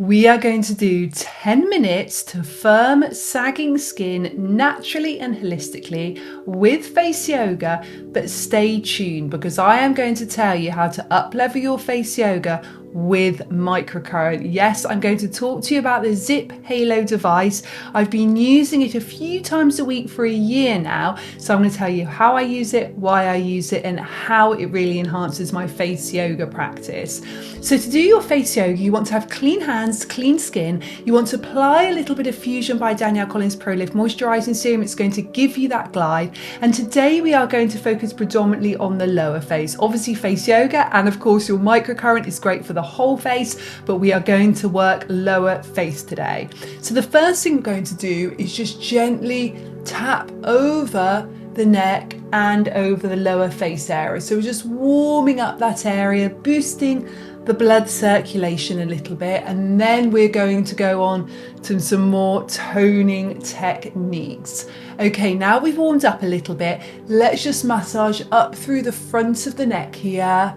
We are going to do 10 minutes to firm sagging skin naturally and holistically with face yoga, but stay tuned because I am going to tell you how to up-level your face yoga with microcurrent. Yes, I'm going to talk to you about the ZIIP Halo device. I've been using it a few times a week for a year now, so I'm going to tell you how I use it, why I use it, and how it really enhances my face yoga practice. So to do your face yoga, you want to have clean hands, clean skin. You want to apply a little bit of Fusion by Danielle Pro Lift Moisturizing Serum. It's going to give you that glide. And today we are going to focus predominantly on the lower face. Obviously face yoga, and of course your microcurrent is great for the whole face, but we are going to work lower face today. So the first thing we're going to do is just gently tap over the neck and over the lower face area. So we're just warming up that area, boosting the blood circulation a little bit, and then we're going to go on to some more toning techniques. Okay, now we've warmed up a little bit, let's just massage up through the front of the neck here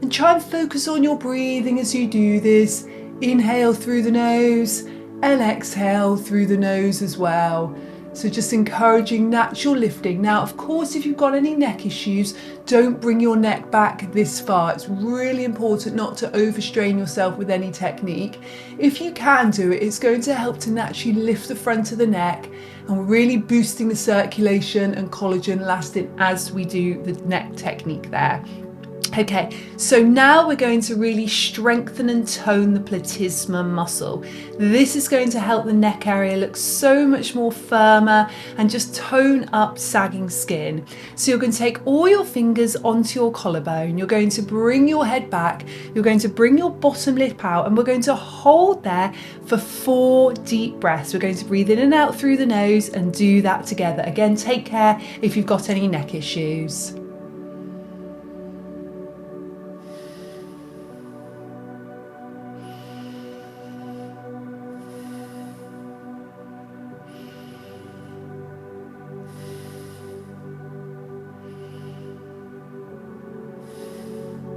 and try and focus on your breathing as you do this. Inhale through the nose and exhale through the nose as well. So just encouraging natural lifting. Now, of course, if you've got any neck issues, don't bring your neck back this far. It's really important not to overstrain yourself with any technique. If you can do it, it's going to help to naturally lift the front of the neck, and we're really boosting the circulation and collagen elastin as we do the neck technique there. Okay, so now we're going to really strengthen and tone the platysma muscle. This is going to help the neck area look so much more firmer and just tone up sagging skin. So you're going to take all your fingers onto your collarbone, you're going to bring your head back, you're going to bring your bottom lip out, and we're going to hold there for 4 deep breaths. We're going to breathe in and out through the nose and do that together. Again, take care if you've got any neck issues.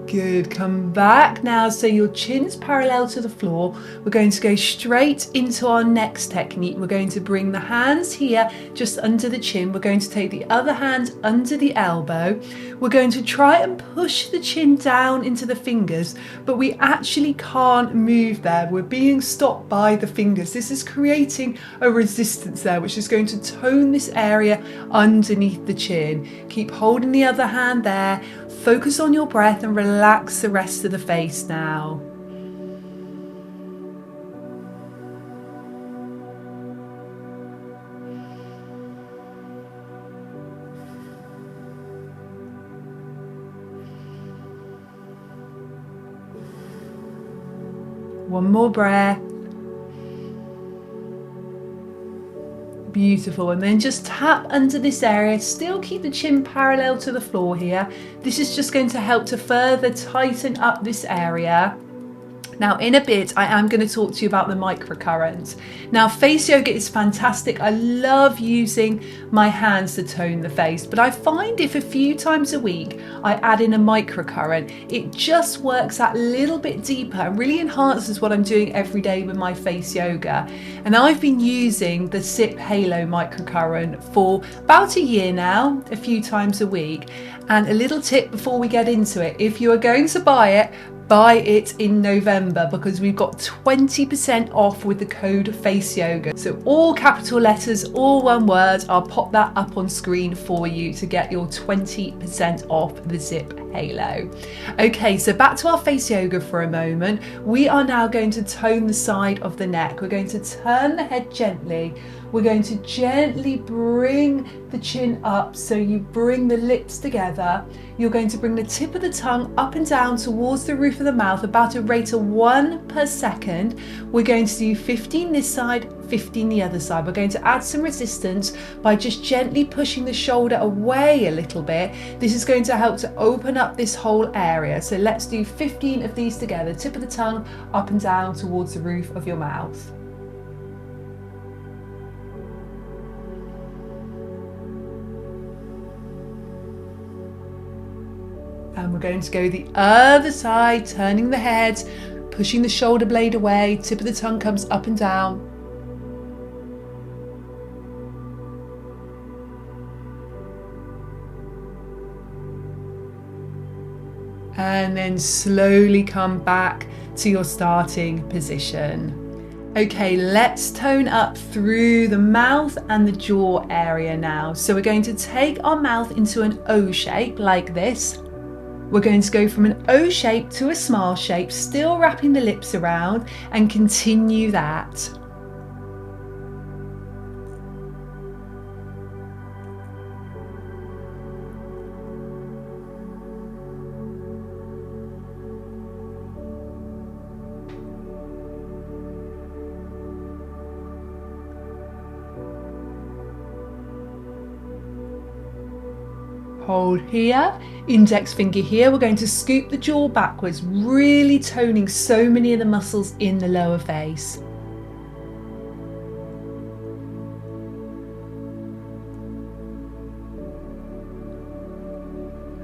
Good, come back now so your chin's parallel to the floor. We're going to go straight into our next technique. We're going to bring the hands here just under the chin. We're going to take the other hand under the elbow. We're going to try and push the chin down into the fingers, but we actually can't move there. We're being stopped by the fingers. This is creating a resistance there, which is going to tone this area underneath the chin. Keep holding the other hand there. Focus on your breath and relax the rest of the face now. One more breath. Beautiful, and then just tap under this area. Still keep the chin parallel to the floor here. This is just going to help to further tighten up this area. Now in a bit I am going to talk to you about the microcurrent. Now face yoga is fantastic. I love using my hands to tone the face, but I find if a few times a week I add in a microcurrent, it just works that little bit deeper and really enhances what I'm doing every day with my face yoga. And I've been using the ZIIP Halo microcurrent for about a year now, a few times a week. And a little tip before we get into it, if you are going to buy it in November, because we've got 20% off with the code face yoga. So all capital letters, all one word. I'll pop that up on screen for you to get your 20% off the ZIIP Halo. Okay, so back to our face yoga for a moment. We are now going to tone the side of the neck. We're going to turn the head gently. We're going to gently bring the chin up, so you bring the lips together. You're going to bring the tip of the tongue up and down towards the roof of the mouth, about a rate of 1 per second. We're going to do 15 this side, 15 the other side. We're going to add some resistance by just gently pushing the shoulder away a little bit. This is going to help to open up this whole area. So let's do 15 of these together. Tip of the tongue up and down towards the roof of your mouth. And we're going to go the other side, turning the head, pushing the shoulder blade away, tip of the tongue comes up and down. And then slowly come back to your starting position. Okay, let's tone up through the mouth and the jaw area now. So we're going to take our mouth into an O shape like this. We're going to go from an O shape to a smile shape, still wrapping the lips around, and continue that. Hold here, index finger here. We're going to scoop the jaw backwards, really toning so many of the muscles in the lower face.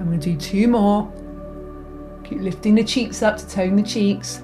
I'm going to do 2 more. Keep lifting the cheeks up to tone the cheeks.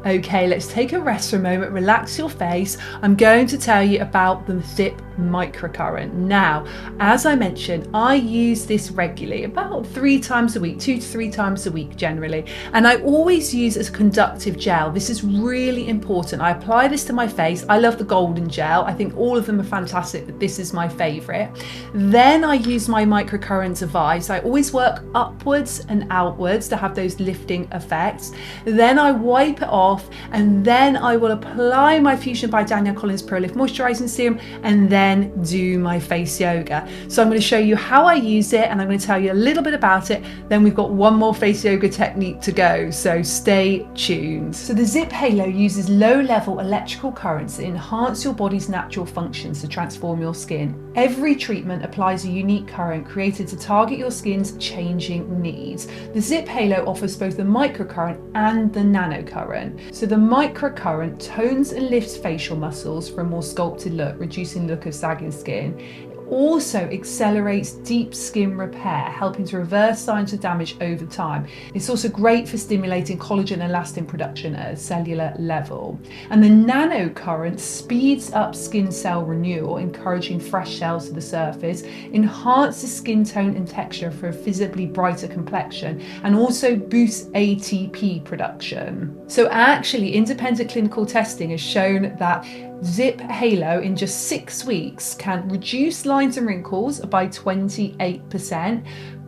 Okay, let's take a rest for a moment, relax your face. I'm going to tell you about the ZIIP Microcurrent. Now, as I mentioned, I use this regularly, about 3 times a week, 2 to 3 times a week generally. And I always use as a conductive gel. This is really important. I apply this to my face. I love the golden gel. I think all of them are fantastic, but this is my favorite. Then I use my microcurrent device. I always work upwards and outwards to have those lifting effects. Then I wipe it off, and then I will apply my Fusion by Danielle Pro Lift Moisturizing Serum, and then do my face yoga. So I'm going to show you how I use it, and I'm going to tell you a little bit about it. Then we've got one more face yoga technique to go, so stay tuned. So the ZIIP Halo uses low-level electrical currents that enhance your body's natural functions to transform your skin. Every treatment applies a unique current created to target your skin's changing needs. The ZIIP Halo offers both the microcurrent and the nanocurrent. So the microcurrent tones and lifts facial muscles for a more sculpted look, reducing the look of sagging skin. It also accelerates deep skin repair, helping to reverse signs of damage over time. It's also great for stimulating collagen and elastin production at a cellular level. And the nanocurrent speeds up skin cell renewal, encouraging fresh cells to the surface, enhances skin tone and texture for a visibly brighter complexion, and also boosts ATP production. So actually, independent clinical testing has shown that ZIIP Halo in just 6 weeks can reduce lines and wrinkles by 28%,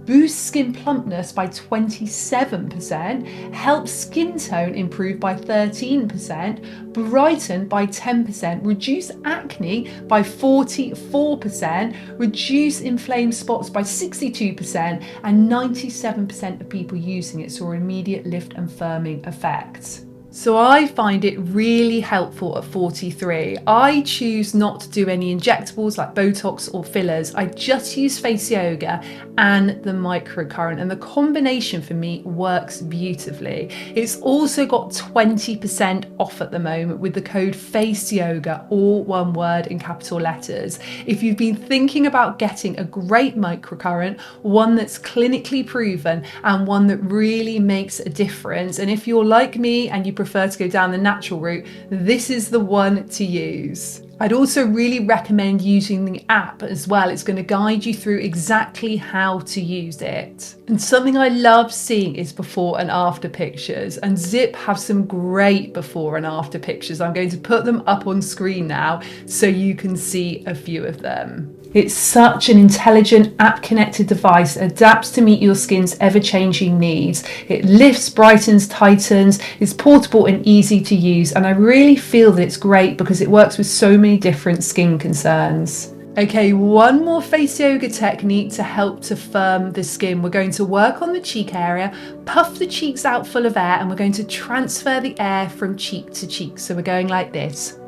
boost skin plumpness by 27%, help skin tone improve by 13%, brighten by 10%, reduce acne by 44%, reduce inflamed spots by 62%, and 97% of people using it saw immediate lift and firming effects. So I find it really helpful at 43. I choose not to do any injectables like Botox or fillers. I just use face yoga and the microcurrent, and the combination for me works beautifully. It's also got 20% off at the moment with the code FACEYOGA, all one word in capital letters. If you've been thinking about getting a great microcurrent, one that's clinically proven and one that really makes a difference, and if you're like me and you prefer to go down the natural route, this is the one to use. I'd also really recommend using the app as well. It's going to guide you through exactly how to use it. And something I love seeing is before and after pictures, and ZIIP have some great before and after pictures. I'm going to put them up on screen now so you can see a few of them. It's such an intelligent app-connected device that adapts to meet your skin's ever-changing needs. It lifts, brightens, tightens, it's portable and easy to use, and I really feel that it's great because it works with so many different skin concerns. Okay, one more face yoga technique to help to firm the skin. We're going to work on the cheek area, puff the cheeks out full of air, and we're going to transfer the air from cheek to cheek. So we're going like this.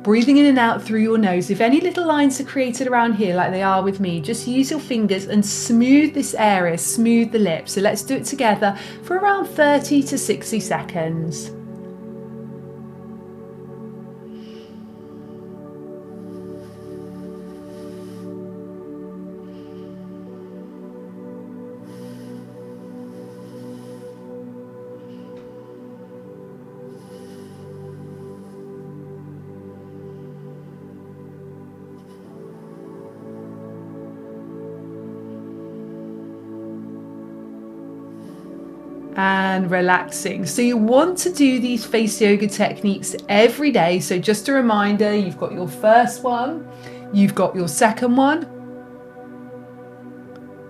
Breathing in and out through your nose. If any little lines are created around here like they are with me, just use your fingers and smooth this area, smooth the lips. So let's do it together for around 30 to 60 seconds. and relaxing. So you want to do these face yoga techniques every day. So just a reminder, you've got your first one, you've got your second one,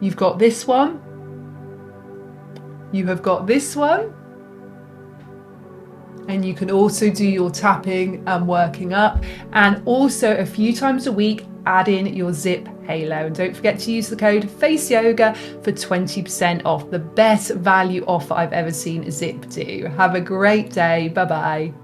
you've got this one, you have got this one, and you can also do your tapping and working up, and also a few times a week add in your ZIIP Halo. And don't forget to use the code FACEYOGA for 20% off, the best value offer I've ever seen ZIIP do. Have a great day. Bye bye.